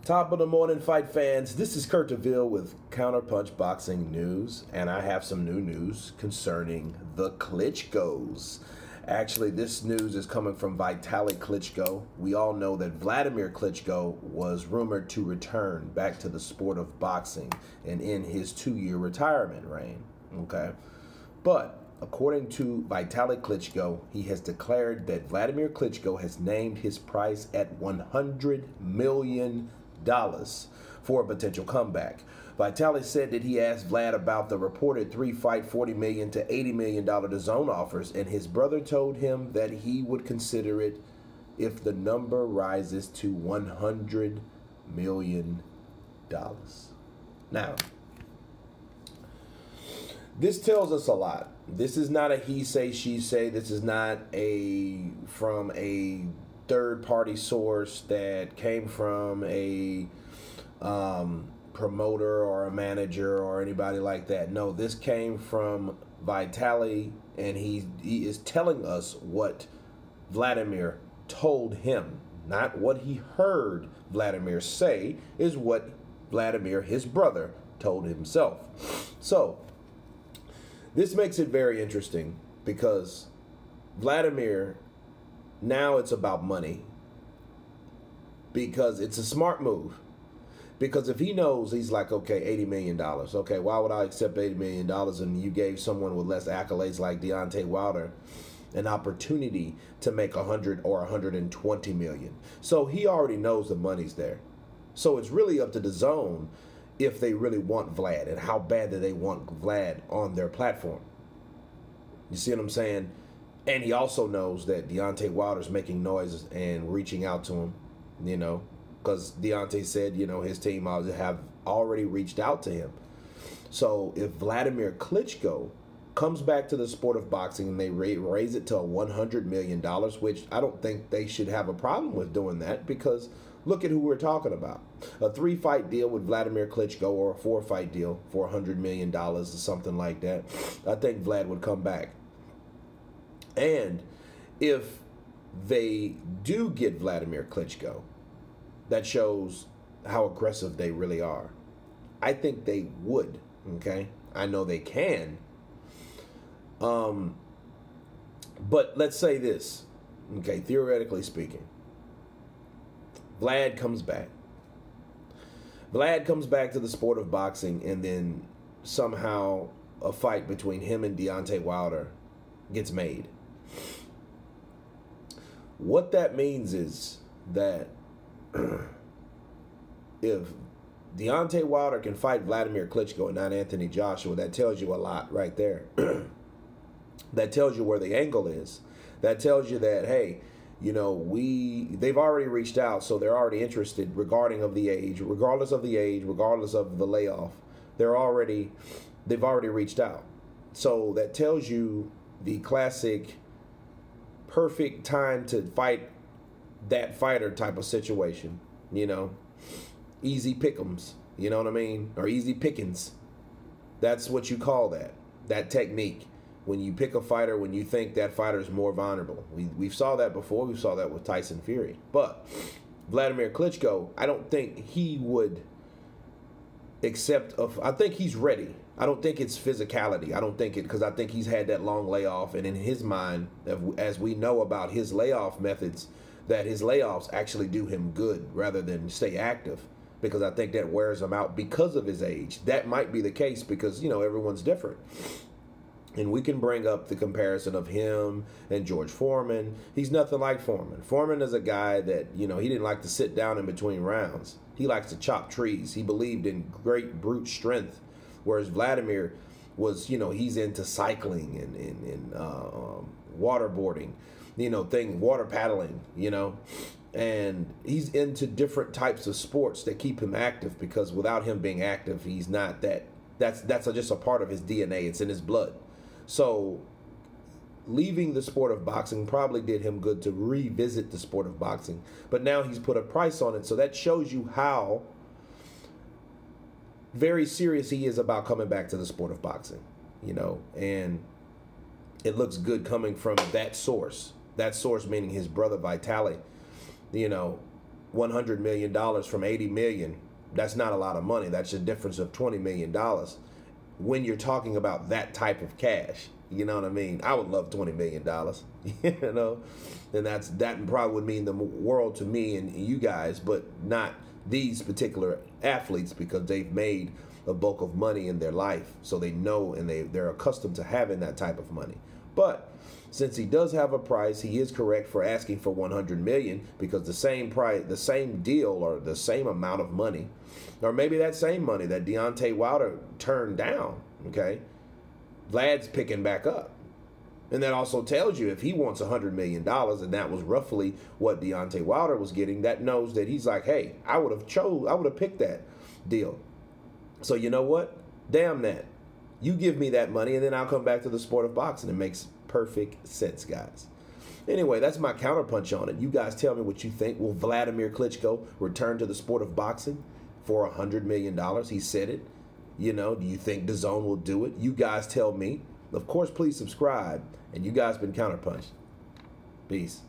Top of the morning, fight fans. This is Kurt DeVille with Counterpunch Boxing News, and I have some new news concerning the Klitschkos. Actually, this news is coming from Vitali Klitschko. We all know that Wladimir Klitschko was rumored to return back to the sport of boxing and in his 2-year retirement reign. Okay, but according to Vitali Klitschko, he has declared that Wladimir Klitschko has named his price at $100 million for a potential comeback. Vitali said that he asked Vlad about the reported 3-fight $40 million to $80 million DAZN offers, and his brother told him that he would consider it if the number rises to $100 million. Now, this tells us a lot. This is not a he say, she say. This is not from a third-party source that came from a promoter or a manager or anybody like that. No, this came from Vitali, and he is telling us what Wladimir told him. Not what he heard Wladimir say, is what Wladimir, his brother, told himself. So, this makes it very interesting because Wladimir, now it's about money, because it's a smart move. Because if he knows, he's like, okay, $80 million. Okay, why would I accept $80 million and you gave someone with less accolades like Deontay Wilder an opportunity to make 100 or 120 million? So he already knows the money's there. So it's really up to the DAZN if they really want Vlad and how bad do they want Vlad on their platform. You see what I'm saying? And he also knows that Deontay Wilder's making noise and reaching out to him, you know, because Deontay said, you know, his team have already reached out to him. So if Wladimir Klitschko comes back to the sport of boxing and they raise it to $100 million, which I don't think they should have a problem with doing that, because look at who we're talking about. A 3-fight deal with Wladimir Klitschko or a 4-fight deal for $100 million or something like that. I think Vlad would come back. And if they do get Wladimir Klitschko, that shows how aggressive they really are. I think they would, okay? I know they can. But let's say this, okay, theoretically speaking. Vlad comes back. Vlad comes back to the sport of boxing, and then somehow a fight between him and Deontay Wilder gets made. What that means is that if Deontay Wilder can fight Wladimir Klitschko and not Anthony Joshua, that tells you a lot right there. That tells you where the angle is. That tells you that, hey, you know, they've already reached out, so they're already interested regardless of the age, regardless of the layoff. They've already reached out. So that tells you the classic perfect time to fight that fighter type of situation, you know, easy pick'ems, you know what I mean, or easy pickings. That's what you call that technique. When you pick a fighter, when you think that fighter is more vulnerable. We saw that before. We saw that with Tyson Fury. But Wladimir Klitschko, I don't think he would accept I think he's ready. I don't think it's physicality. I don't think it, because I think he's had that long layoff, and in his mind, as we know about his layoff methods, that his layoffs actually do him good rather than stay active, because I think that wears him out because of his age. That might be the case because, you know, everyone's different. And we can bring up the comparison of him and George Foreman. He's nothing like Foreman. Foreman is a guy that, you know, he didn't like to sit down in between rounds. He likes to chop trees. He believed in great brute strength. Whereas Wladimir was, you know, he's into cycling and waterboarding, you know, water paddling, you know. And he's into different types of sports that keep him active, because without him being active, he's not that. That's just a part of his DNA. It's in his blood. So leaving the sport of boxing probably did him good to revisit the sport of boxing. But now he's put a price on it. So that shows you how very serious he is about coming back to the sport of boxing, you know. And it looks good coming from that source. That source meaning his brother Vitali, you know. $100 million from $80 million, that's not a lot of money. That's a difference of $20 million when you're talking about that type of cash. You know what I mean? I would love $20 million, you know, and that probably would mean the world to me and you guys, but not these particular athletes, because they've made a bulk of money in their life. So they know, and they're accustomed to having that type of money. But since he does have a price, he is correct for asking for $100 million, because the same price, the same deal, or the same amount of money, or maybe that same money that Deontay Wilder turned down, okay, Vlad's picking back up. And that also tells you if he wants $100 million, and that was roughly what Deontay Wilder was getting, that knows that he's like, hey, I would have picked that deal. So you know what? Damn that. You give me that money, and then I'll come back to the sport of boxing. It makes perfect sense, guys. Anyway, that's my counterpunch on it. You guys tell me what you think. Will Wladimir Klitschko return to the sport of boxing for $100 million? He said it. You know, do you think DAZN will do it? You guys tell me. Of course, please subscribe. And you guys been Counterpunch. Peace.